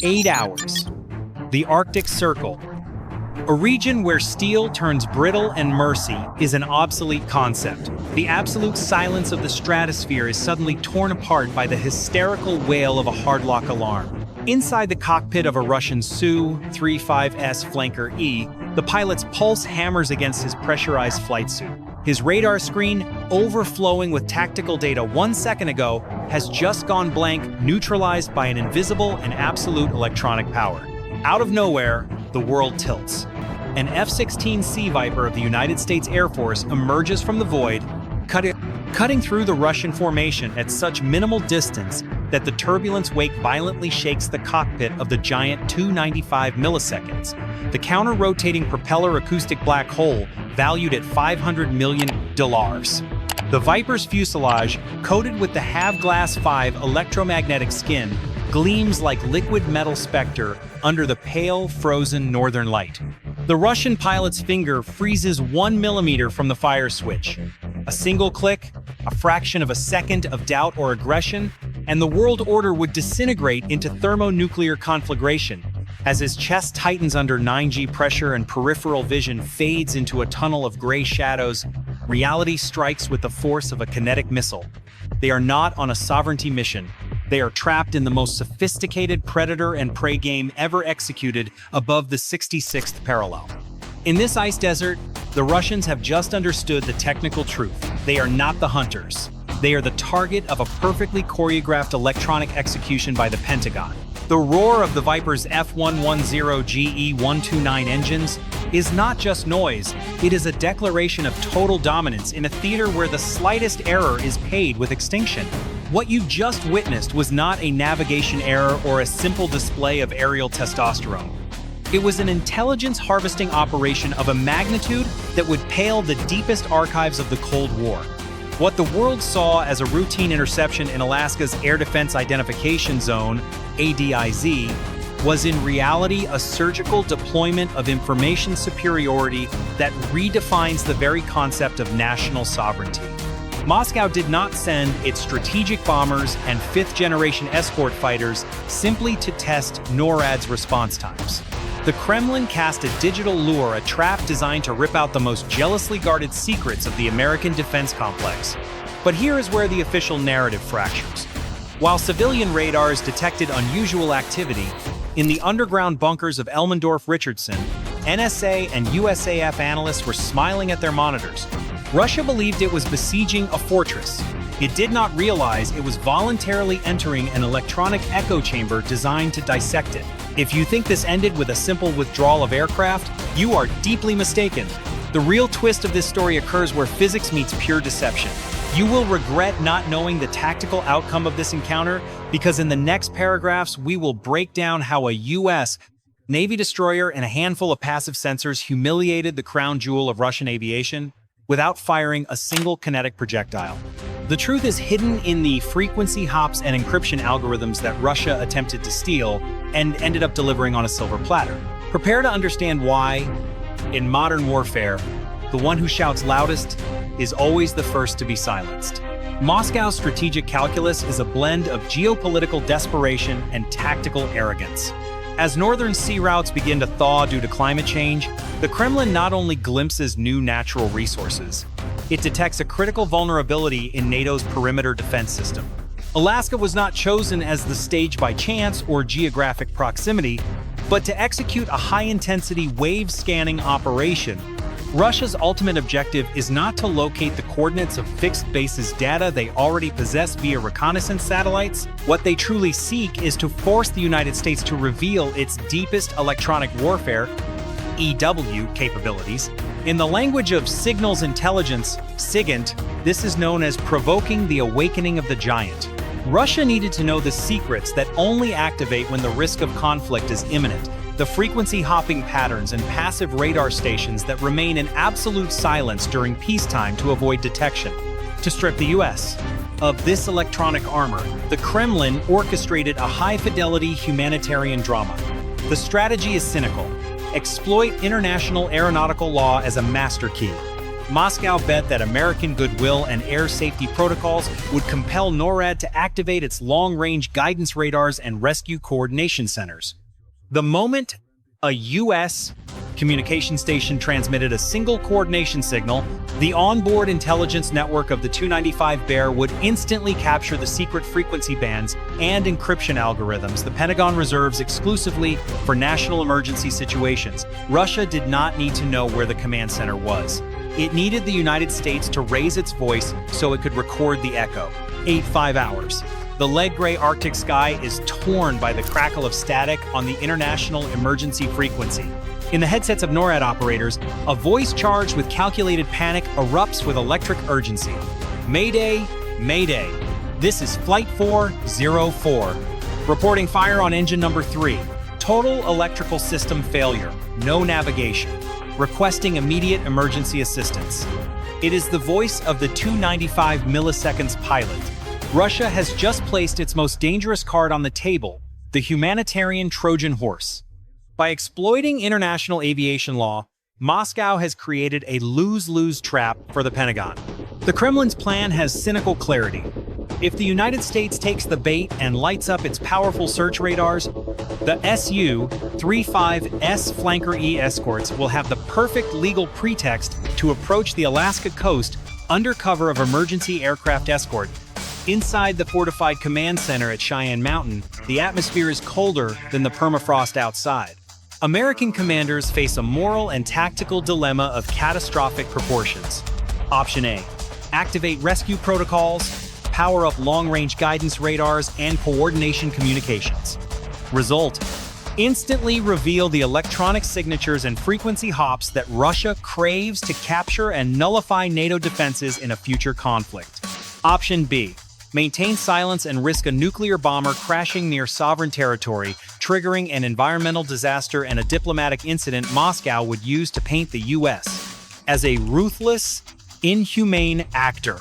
8 hours. The Arctic Circle. A region where steel turns brittle and mercy is an obsolete concept. The absolute silence of the stratosphere is suddenly torn apart by the hysterical wail of a hardlock alarm. Inside the cockpit of a Russian Su-35S Flanker-Es, the pilot's pulse hammers against his pressurized flight suit. His radar screen, overflowing with tactical data 1 second ago, has just gone blank, neutralized by an invisible and absolute electronic power. Out of nowhere, the world tilts. An F-16 Sea Viper of the United States Air Force emerges from the void, cutting through the Russian formation at such minimal distance that the turbulence wake violently shakes the cockpit of the giant Tu-95 milliseconds, the counter-rotating propeller acoustic black hole valued at $500 million. The Viper's fuselage, coated with the Have-Glass 5 electromagnetic skin, gleams like liquid metal specter under the pale, frozen northern light. The Russian pilot's finger freezes 1 millimeter from the fire switch. A single click, a fraction of a second of doubt or aggression, and the world order would disintegrate into thermonuclear conflagration. As his chest tightens under 9G pressure and peripheral vision fades into a tunnel of gray shadows, reality strikes with the force of a kinetic missile. They are not on a sovereignty mission. They are trapped in the most sophisticated predator and prey game ever executed above the 66th parallel. In this ice desert, the Russians have just understood the technical truth. They are not the hunters. They are the target of a perfectly choreographed electronic execution by the Pentagon. The roar of the Viper's F110GE129 engines is not just noise, it is a declaration of total dominance in a theater where the slightest error is paid with extinction. What you just witnessed was not a navigation error or a simple display of aerial testosterone. It was an intelligence harvesting operation of a magnitude that would pale the deepest archives of the Cold War. What the world saw as a routine interception in Alaska's Air Defense Identification Zone, ADIZ, was in reality a surgical deployment of information superiority that redefines the very concept of national sovereignty. Moscow did not send its strategic bombers and fifth-generation escort fighters simply to test NORAD's response times. The Kremlin cast a digital lure, a trap designed to rip out the most jealously guarded secrets of the American defense complex. But here is where the official narrative fractures. While civilian radars detected unusual activity, in the underground bunkers of Elmendorf-Richardson, NSA and USAF analysts were smiling at their monitors. Russia believed it was besieging a fortress. It did not realize it was voluntarily entering an electronic echo chamber designed to dissect it. If you think this ended with a simple withdrawal of aircraft, you are deeply mistaken. The real twist of this story occurs where physics meets pure deception. You will regret not knowing the tactical outcome of this encounter, because in the next paragraphs, we will break down how a U.S. Navy destroyer and a handful of passive sensors humiliated the crown jewel of Russian aviation without firing a single kinetic projectile. The truth is hidden in the frequency hops and encryption algorithms that Russia attempted to steal and ended up delivering on a silver platter. Prepare to understand why, in modern warfare, the one who shouts loudest is always the first to be silenced. Moscow's strategic calculus is a blend of geopolitical desperation and tactical arrogance. As northern sea routes begin to thaw due to climate change, the Kremlin not only glimpses new natural resources, it detects a critical vulnerability in NATO's perimeter defense system. Alaska was not chosen as the stage by chance or geographic proximity, but to execute a high-intensity wave-scanning operation. Russia's ultimate objective is not to locate the coordinates of fixed bases data they already possess via reconnaissance satellites. What they truly seek is to force the United States to reveal its deepest electronic warfare (EW) capabilities. In the language of signals intelligence, SIGINT, this is known as provoking the awakening of the giant. Russia needed to know the secrets that only activate when the risk of conflict is imminent, the frequency hopping patterns and passive radar stations that remain in absolute silence during peacetime to avoid detection. To strip the US of this electronic armor, the Kremlin orchestrated a high-fidelity humanitarian drama. The strategy is cynical. Exploit international aeronautical law as a master key. Moscow bet that American goodwill and air safety protocols would compel NORAD to activate its long-range guidance radars and rescue coordination centers. The moment a U.S. communication station transmitted a single coordination signal, the onboard intelligence network of the Tu-95 Bear would instantly capture the secret frequency bands and encryption algorithms the Pentagon reserves exclusively for national emergency situations. Russia did not need to know where the command center was. It needed the United States to raise its voice so it could record the echo. 5 hours. The lead-gray Arctic sky is torn by the crackle of static on the international emergency frequency. In the headsets of NORAD operators, a voice charged with calculated panic erupts with electric urgency. Mayday, Mayday. This is Flight 404. Reporting fire on engine number 3. Total electrical system failure. No navigation. Requesting immediate emergency assistance. It is the voice of the 295 milliseconds pilot. Russia has just placed its most dangerous card on the table, the humanitarian Trojan horse. By exploiting international aviation law, Moscow has created a lose-lose trap for the Pentagon. The Kremlin's plan has cynical clarity. If the United States takes the bait and lights up its powerful search radars, the Su-35S Flanker-Es escorts will have the perfect legal pretext to approach the Alaska coast under cover of emergency aircraft escort. Inside the fortified command center at Cheyenne Mountain, the atmosphere is colder than the permafrost outside. American commanders face a moral and tactical dilemma of catastrophic proportions. Option A: activate rescue protocols, power up long-range guidance radars, and coordination communications. Result: instantly reveal the electronic signatures and frequency hops that Russia craves to capture and nullify NATO defenses in a future conflict. Option B: maintain silence and risk a nuclear bomber crashing near sovereign territory, triggering an environmental disaster and a diplomatic incident Moscow would use to paint the U.S. as a ruthless, inhumane actor.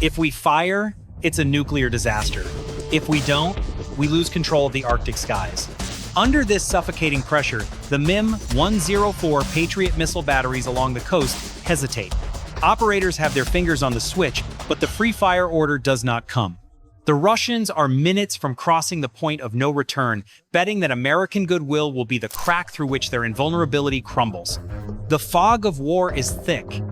If we fire, it's a nuclear disaster. If we don't, we lose control of the Arctic skies. Under this suffocating pressure, the MIM-104 Patriot missile batteries along the coast hesitate. Operators have their fingers on the switch, but the free fire order does not come. The Russians are minutes from crossing the point of no return, betting that American goodwill will be the crack through which their invulnerability crumbles. The fog of war is thick,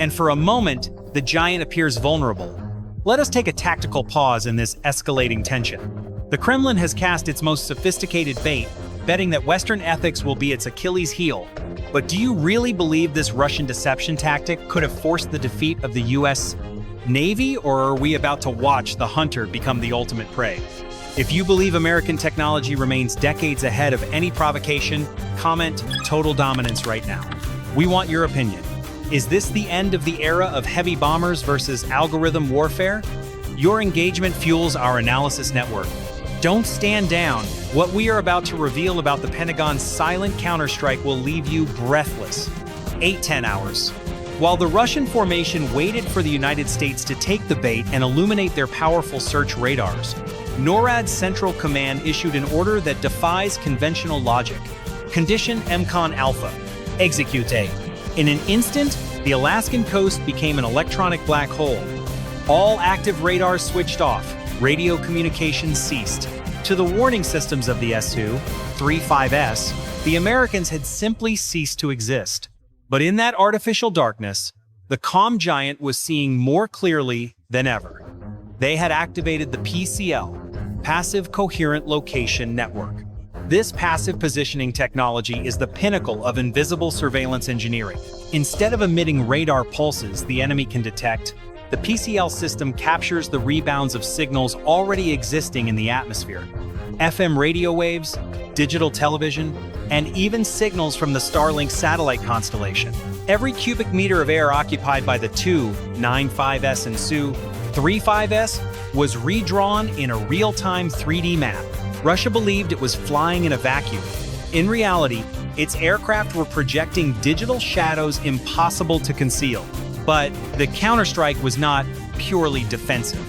and for a moment, the giant appears vulnerable. Let us take a tactical pause in this escalating tension. The Kremlin has cast its most sophisticated bait, betting that Western ethics will be its Achilles heel. But do you really believe this Russian deception tactic could have forced the defeat of the U.S. Navy, or are we about to watch the hunter become the ultimate prey? If you believe American technology remains decades ahead of any provocation, comment "total dominance" right now. We want your opinion. Is this the end of the era of heavy bombers versus algorithm warfare? Your engagement fuels our analysis network. Don't stand down. What we are about to reveal about the Pentagon's silent counterstrike will leave you breathless. 8-10 hours. While the Russian formation waited for the United States to take the bait and illuminate their powerful search radars, NORAD's Central Command issued an order that defies conventional logic. Condition EMCON Alpha. Execute. In an instant, the Alaskan coast became an electronic black hole. All active radars switched off. Radio communications ceased. To the warning systems of the Su-35S, the Americans had simply ceased to exist. But in that artificial darkness, the calm giant was seeing more clearly than ever. They had activated the PCL, Passive Coherent Location Network. This passive positioning technology is the pinnacle of invisible surveillance engineering. Instead of emitting radar pulses the enemy can detect, the PCL system captures the rebounds of signals already existing in the atmosphere. FM radio waves, digital television, and even signals from the Starlink satellite constellation. Every cubic meter of air occupied by the Tu-95MS and Su-35S was redrawn in a real-time 3D map. Russia believed it was flying in a vacuum. In reality, its aircraft were projecting digital shadows impossible to conceal. But the counterstrike was not purely defensive.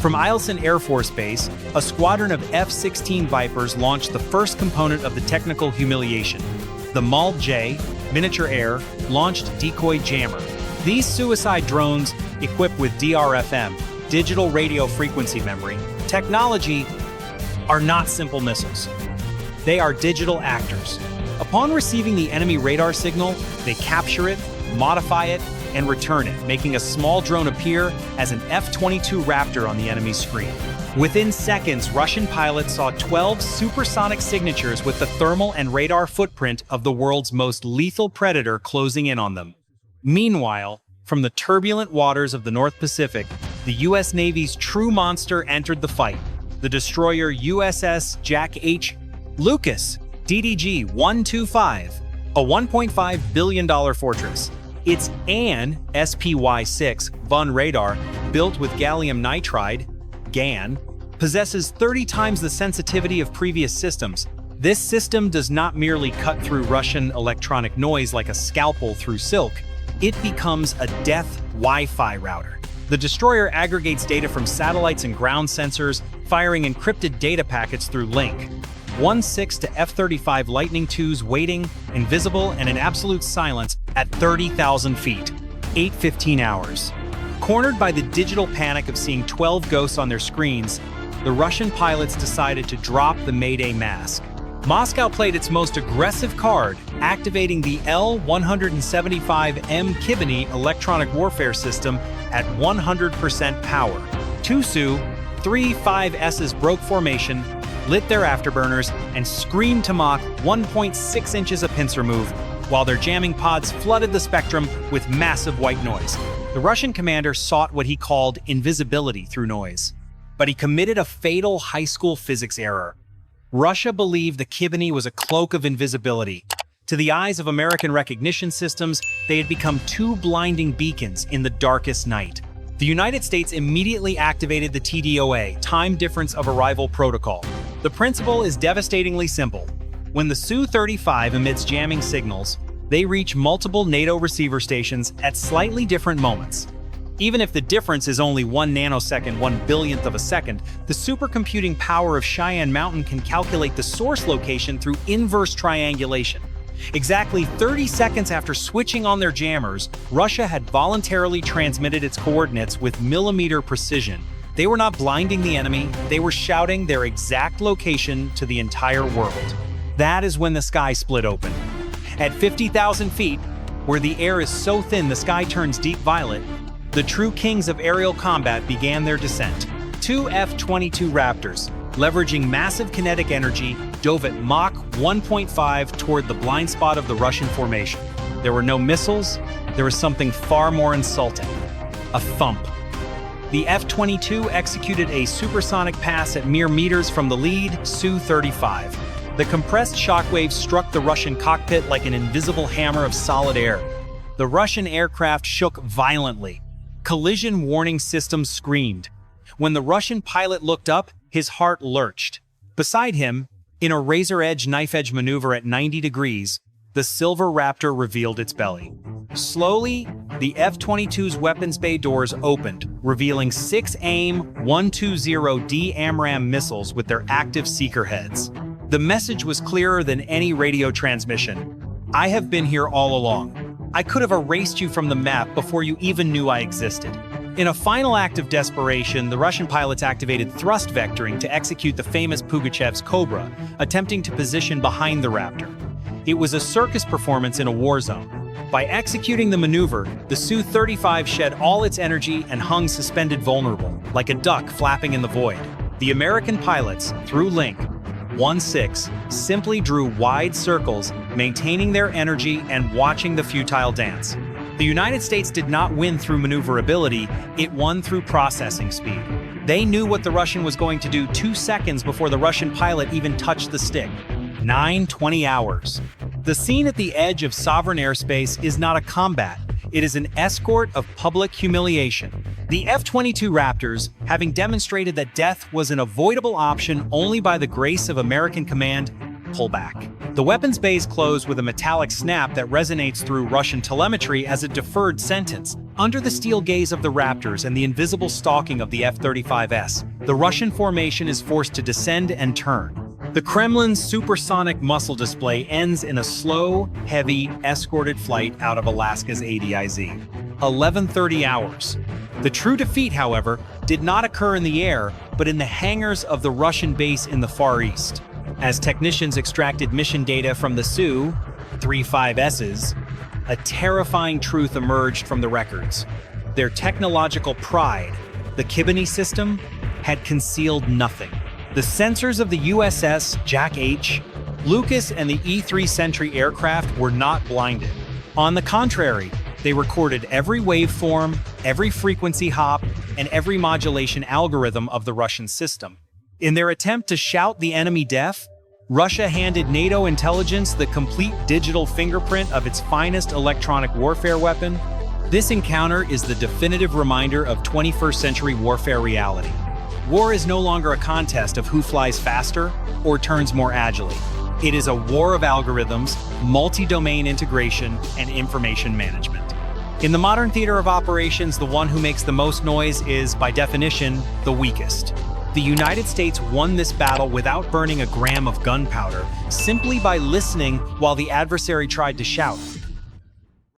From Eielson Air Force Base, a squadron of F-16 Vipers launched the first component of the technical Humiliation. The MALD-J, miniature air, launched decoy jammer. These suicide drones, equipped with DRFM, digital radio frequency memory, technology, are not simple missiles. They are digital actors. Upon receiving the enemy radar signal, they capture it, modify it, and return it, making a small drone appear as an F-22 Raptor on the enemy's screen. Within seconds, Russian pilots saw 12 supersonic signatures with the thermal and radar footprint of the world's most lethal predator closing in on them. Meanwhile, from the turbulent waters of the North Pacific, the U.S. Navy's true monster entered the fight, the destroyer USS Jack H. Lucas, DDG-125, a $1.5 billion fortress. Its AN SPY-6 VUN radar, built with gallium nitride, GaN, possesses 30 times the sensitivity of previous systems. This system does not merely cut through Russian electronic noise like a scalpel through silk. It becomes a death Wi-Fi router. The destroyer aggregates data from satellites and ground sensors, firing encrypted data packets through link. 1-6 to F-35 Lightning IIs waiting, invisible and in absolute silence at 30,000 feet. 8:15 hours. Cornered by the digital panic of seeing 12 ghosts on their screens, the Russian pilots decided to drop the Mayday mask. Moscow played its most aggressive card, activating the L175M Khibiny electronic warfare system at 100% power. Two Su-35Ss broke formation, lit their afterburners, and screamed to Mach 1.6 inches a pincer move, while their jamming pods flooded the spectrum with massive white noise. The Russian commander sought what he called invisibility through noise, but he committed a fatal high school physics error. Russia believed the Khibiny was a cloak of invisibility. To the eyes of American recognition systems, they had become two blinding beacons in the darkest night. The United States immediately activated the TDOA, Time Difference of Arrival Protocol. The principle is devastatingly simple. When the Su-35 emits jamming signals, they reach multiple NATO receiver stations at slightly different moments. Even if the difference is only 1 nanosecond, 1/1000th of a second, the supercomputing power of Cheyenne Mountain can calculate the source location through inverse triangulation. Exactly 30 seconds after switching on their jammers, Russia had voluntarily transmitted its coordinates with millimeter precision. They were not blinding the enemy, they were shouting their exact location to the entire world. That is when the sky split open. At 50,000 feet, where the air is so thin the sky turns deep violet, the true kings of aerial combat began their descent. Two F-22 Raptors, leveraging massive kinetic energy, dove at Mach 1.5 toward the blind spot of the Russian formation. There were no missiles, there was something far more insulting: a thump. The F-22 executed a supersonic pass at mere meters from the lead Su-35. The compressed shockwaves struck the Russian cockpit like an invisible hammer of solid air. The Russian aircraft shook violently. Collision warning systems screamed. When the Russian pilot looked up, his heart lurched. Beside him, in a razor-edge knife-edge maneuver at 90 degrees, the silver Raptor revealed its belly. Slowly, the F-22's weapons bay doors opened, revealing 6 AIM-120D AMRAAM missiles with their active seeker heads. The message was clearer than any radio transmission. I have been here all along. I could have erased you from the map before you even knew I existed. In a final act of desperation, the Russian pilots activated thrust vectoring to execute the famous Pugachev's Cobra, attempting to position behind the Raptor. It was a circus performance in a war zone. By executing the maneuver, the Su-35 shed all its energy and hung suspended vulnerable, like a duck flapping in the void. The American pilots, through Link 1-6, simply drew wide circles, maintaining their energy and watching the futile dance. The United States did not win through maneuverability, it won through processing speed. They knew what the Russian was going to do 2 seconds before the Russian pilot even touched the stick. 9:20 hours. The scene at the edge of sovereign airspace is not a combat, it is an escort of public humiliation. The F-22 Raptors, having demonstrated that death was an avoidable option only by the grace of American command, pull back. The weapons bays close with a metallic snap that resonates through Russian telemetry as a deferred sentence. Under the steel gaze of the Raptors and the invisible stalking of the F-35S, the Russian formation is forced to descend and turn. The Kremlin's supersonic muscle display ends in a slow, heavy, escorted flight out of Alaska's ADIZ. 11:30 hours. The true defeat, however, did not occur in the air, but in the hangars of the Russian base in the Far East. As technicians extracted mission data from the Su-35Ss, a terrifying truth emerged from the records. Their technological pride, the Khibiny system, had concealed nothing. The sensors of the USS Jack H, Lucas, and the E-3 Sentry aircraft were not blinded. On the contrary, they recorded every waveform, every frequency hop, and every modulation algorithm of the Russian system. In their attempt to shout the enemy deaf, Russia handed NATO intelligence the complete digital fingerprint of its finest electronic warfare weapon. This encounter is the definitive reminder of 21st century warfare reality. War is no longer a contest of who flies faster or turns more agilely. It is a war of algorithms, multi-domain integration, and information management. In the modern theater of operations, the one who makes the most noise is, by definition, the weakest. The United States won this battle without burning a gram of gunpowder, simply by listening while the adversary tried to shout.